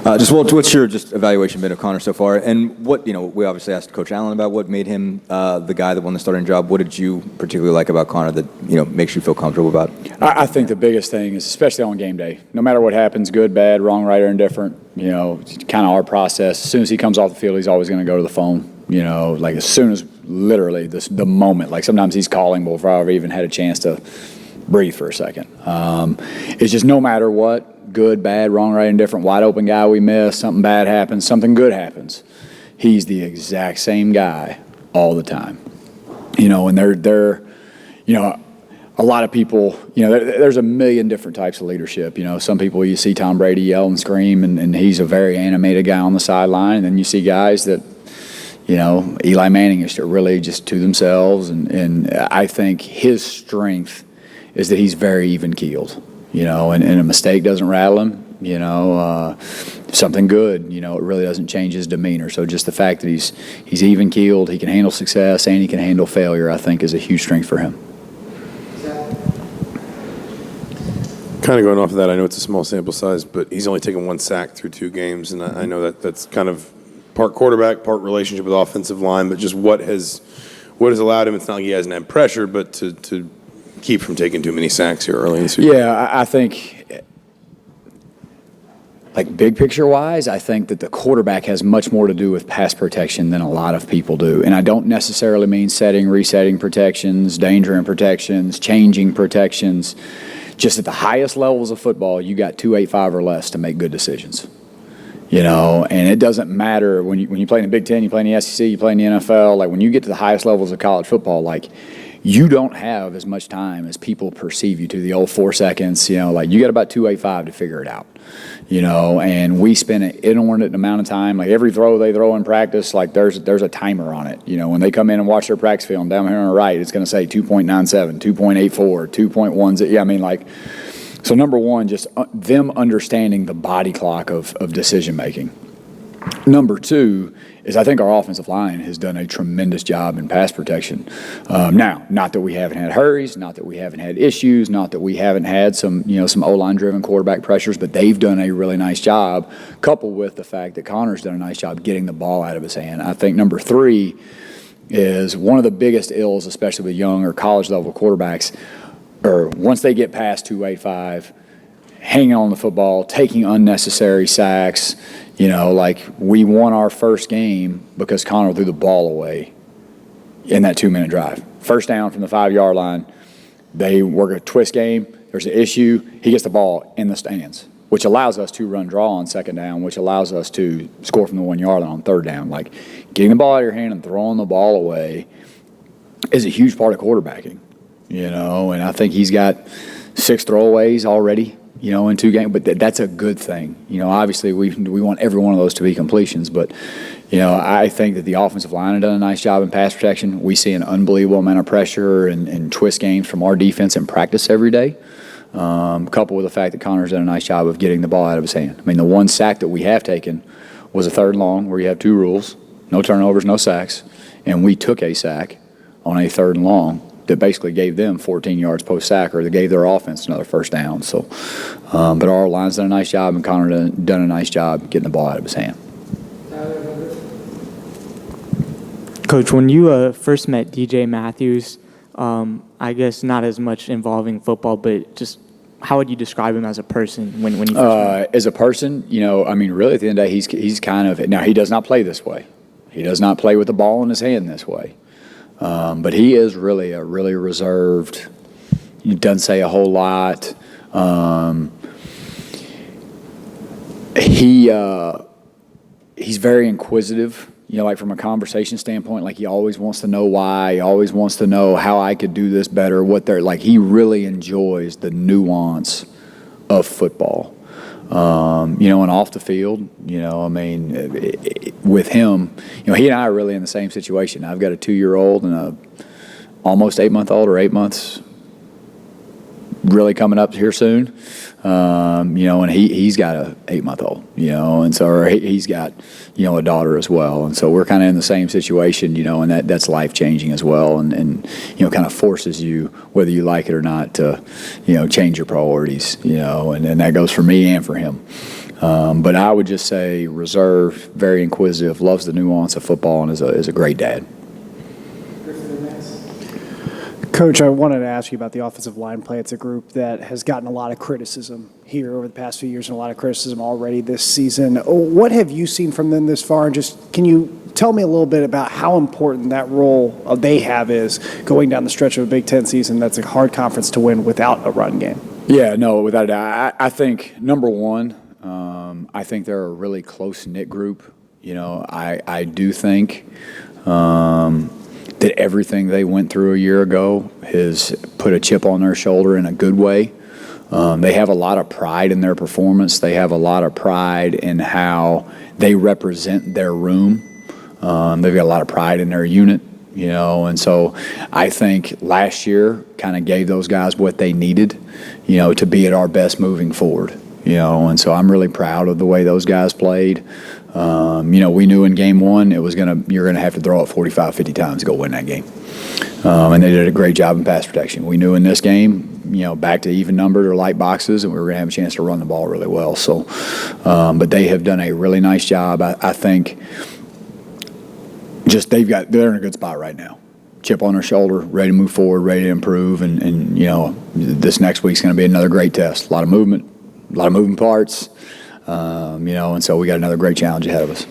What's your evaluation been of Connor so far? And what, we obviously asked Coach Allen about what made him the guy that won the starting job. What did you particularly like about Connor that, makes you feel comfortable about? I think the biggest thing is, especially on game day, no matter what happens, good, bad, wrong, right, or indifferent, kind of our process. As soon as he comes off the field, he's always going to go to the phone. Like as soon as literally the moment, like sometimes he's calling before I've even had a chance to breathe for a second. It's just no matter what, good, bad, wrong, right, indifferent, wide open guy we miss, something bad happens, something good happens. He's the exact same guy all the time. And they're a lot of people, there's a million different types of leadership. Some people you see Tom Brady yell and scream, and he's a very animated guy on the sideline. And then you see guys that, Eli Manning is really just to themselves. And I think his strength is that he's very even-keeled, and a mistake doesn't rattle him. Something good, it really doesn't change his demeanor. So just the fact that he's even-keeled, he can handle success, and he can handle failure, I think is a huge strength for him. Kind of going off of that, I know it's a small sample size, but he's only taken 1 sack through 2 games, and I know that's kind of part quarterback, part relationship with offensive line, but just what has allowed him, it's not like he hasn't had pressure, but to keep from taking too many sacks here early in the season. Yeah, I think, like big picture-wise, I think that the quarterback has much more to do with pass protection than a lot of people do. And I don't necessarily mean setting, resetting protections, danger and protections, changing protections. Just at the highest levels of football, you got 285 or less to make good decisions. And it doesn't matter when you play in the Big Ten, you play in the SEC, you play in the NFL. Like when you get to the highest levels of college football, like you don't have as much time as people perceive you to. The old 4 seconds, like you got about 285 to figure it out. And we spend an inordinate amount of time. Like every throw they throw in practice, like there's a timer on it. When they come in and watch their practice film down here on the right, it's going to say 2.97, 2.84, 2.10. Yeah, I mean, like, so number one, just them understanding the body clock of decision making. Number two is I think our offensive line has done a tremendous job in pass protection. Now, not that we haven't had hurries, not that we haven't had issues, not that we haven't had some O-line driven quarterback pressures, but they've done a really nice job, coupled with the fact that Connor's done a nice job getting the ball out of his hand. I think number three is one of the biggest ills, especially with young or college level quarterbacks, or once they get past 285, hanging on the football, taking unnecessary sacks. Like we won our first game because Connor threw the ball away in that 2-minute drive. First down from the 5-yard line. They work a twist game. There's an issue. He gets the ball in the stands, which allows us to run draw on second down, which allows us to score from the 1-yard line on third down. Like getting the ball out of your hand and throwing the ball away is a huge part of quarterbacking, and I think he's got 6 throwaways already. In 2 games, but that's a good thing. Obviously we want every one of those to be completions, but, I think that the offensive line has done a nice job in pass protection. We see an unbelievable amount of pressure and twist games from our defense in practice every day, coupled with the fact that Connor's done a nice job of getting the ball out of his hand. I mean, the 1 sack that we have taken was a 3rd and long where you have 2 rules, no turnovers, no sacks, and we took a sack on a 3rd and long that basically gave them 14 yards post-sack, or they gave their offense another first down. So, but our line's done a nice job, and Connor done a nice job getting the ball out of his hand. Coach, when you first met DJ Matthews, I guess not as much involving football, but just how would you describe him as a person when you first met him? As a person, really at the end of the day, he's kind of – now, he does not play this way. He does not play with the ball in his hand this way. But he is really reserved. He doesn't say a whole lot. He's very inquisitive, like from a conversation standpoint, like he always wants to know why, he always wants to know how I could do this better, like he really enjoys the nuance of football. And off the field, with him, he and I are really in the same situation. I've got a 2-year-old and a almost 8-month-old or 8 months really coming up here soon. And he's got a 8-month-old, and so he's got, a daughter as well. And so we're kind of in the same situation, and that's life-changing as well. And kind of forces you, whether you like it or not, to, change your priorities, and that goes for me and for him. But I would just say reserved, very inquisitive, loves the nuance of football, and is a great dad. Coach, I wanted to ask you about the offensive line play. It's a group that has gotten a lot of criticism here over the past few years and a lot of criticism already this season. What have you seen from them this far? And just can you tell me a little bit about how important that role they have is going down the stretch of a Big Ten season that's a hard conference to win without a run game? Yeah, no, without a doubt. I think, number one, I think they're a really close-knit group. You know, I do think that everything they went through a year ago has put a chip on their shoulder in a good way. They have a lot of pride in their performance. They have a lot of pride in how they represent their room. They've got a lot of pride in their unit, you know, and so I think last year kind of gave those guys what they needed, you know, to be at our best moving forward, you know, and so I'm really proud of the way those guys played. You know, we knew in game one you're going to have to throw it 45, 50 times to go win that game. And they did a great job in pass protection. We knew in this game, you know, back to even numbered or light boxes, and we were going to have a chance to run the ball really well. So, but they have done a really nice job. I think just they're in a good spot right now. Chip on their shoulder, ready to move forward, ready to improve, and you know, this next week's going to be another great test. A lot of movement, a lot of moving parts. You know, and so we got another great challenge ahead of us.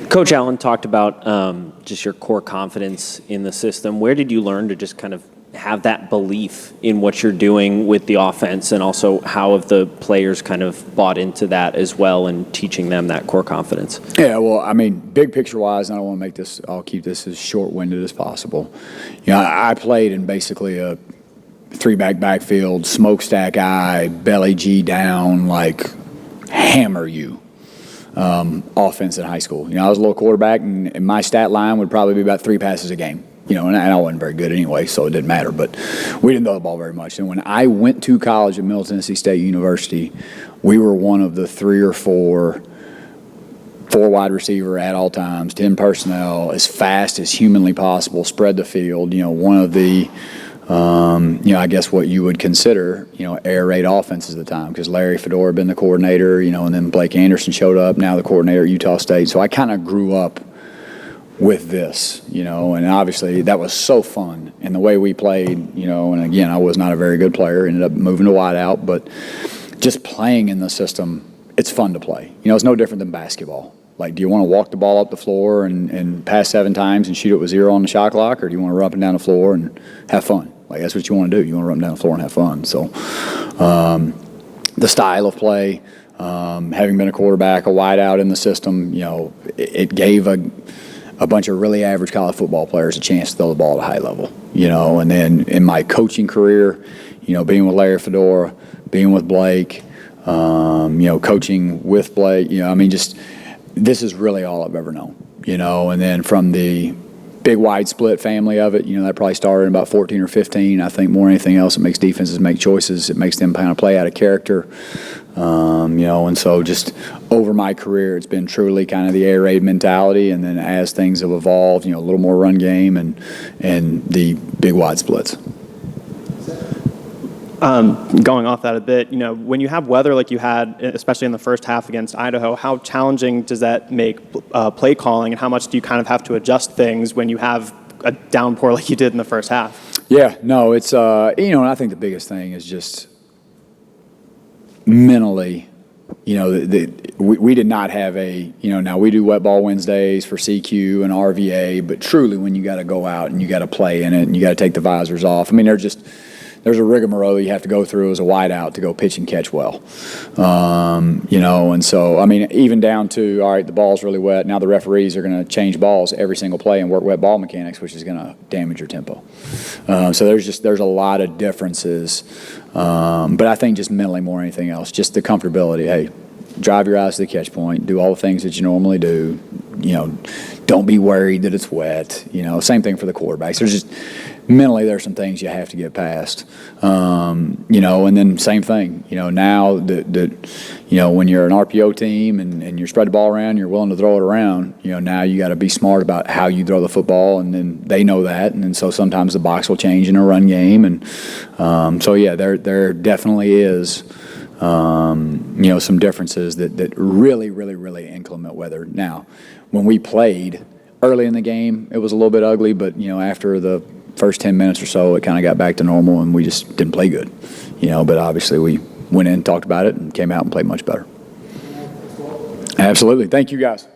Coach Allen talked about just your core confidence in the system. Where did you learn to just kind of have that belief in what you're doing with the offense, and also how have the players kind of bought into that as well and teaching them that core confidence? Yeah, well, I mean, big picture-wise, I don't want to make this – I'll keep this as short-winded as possible. You know, I played in basically a three-back backfield, smokestack eye, belly G down, like hammer you offense in high school. You know, I was a little quarterback, and my stat line would probably be about 3 passes a game. You know, and I wasn't very good anyway, so it didn't matter. But we didn't throw the ball very much. And when I went to college at Middle Tennessee State University, we were one of the 3 or 4 wide receiver at all times, 10 personnel, as fast as humanly possible, spread the field. You know, one of the you know, I guess what you would consider, you know, air raid offenses at the time, because Larry Fedora had been the coordinator, you know, and then Blake Anderson showed up, now the coordinator at Utah State. So I kind of grew up with this, you know, and obviously that was so fun. And the way we played, you know, and again, I was not a very good player, ended up moving to wideout, but just playing in the system, it's fun to play. You know, it's no different than basketball. Like, do you want to walk the ball up the floor and pass 7 times and shoot it with 0 on the shot clock, or do you want to run up and down the floor and have fun? Like, that's what you want to do. You want to run down the floor and have fun. So the style of play, having been a quarterback, a wideout in the system, you know, it gave a bunch of really average college football players a chance to throw the ball at a high level, you know. And then in my coaching career, you know, being with Larry Fedora, being with Blake, you know, coaching with Blake, you know, I mean, just this is really all I've ever known, you know. And then from the big wide split family of it, you know, that probably started in about 14 or 15. I think more than anything else, it makes defenses make choices. It makes them kind of play out of character. You know, and so just over my career, it's been truly kind of the air raid mentality, and then as things have evolved, you know, a little more run game and the big wide splits. Going off that a bit, you know, when you have weather like you had, especially in the first half against Idaho, how challenging does that make play calling, and how much do you kind of have to adjust things when you have a downpour like you did in the first half? Yeah, no, it's, you know, and I think the biggest thing is just mentally, you know, we did not have a, you know, now we do wet ball Wednesdays for CQ and RVA, but truly when you got to go out and you got to play in it and you got to take the visors off, I mean, there's a rigmarole you have to go through as a wideout to go pitch and catch well. You know, and so, I mean, even down to, all right, the ball's really wet. Now the referees are going to change balls every single play and work wet ball mechanics, which is going to damage your tempo. So there's a lot of differences. But I think just mentally more than anything else, just the comfortability. Hey, drive your eyes to the catch point, do all the things that you normally do. You know, don't be worried that it's wet. You know, same thing for the quarterbacks. There's just mentally there's some things you have to get past. You know, and then same thing. You know, now that you know, when you're an RPO team and you spread the ball around, you're willing to throw it around. You know, now you got to be smart about how you throw the football, and then they know that, and then so sometimes the box will change in a run game, and so yeah, there definitely is. Some differences that really, really, really inclement weather. Now, when we played early in the game, it was a little bit ugly, but, after the first 10 minutes or so, it kind of got back to normal, and we just didn't play good. But obviously we went in, talked about it, and came out and played much better. Absolutely. Thank you, guys.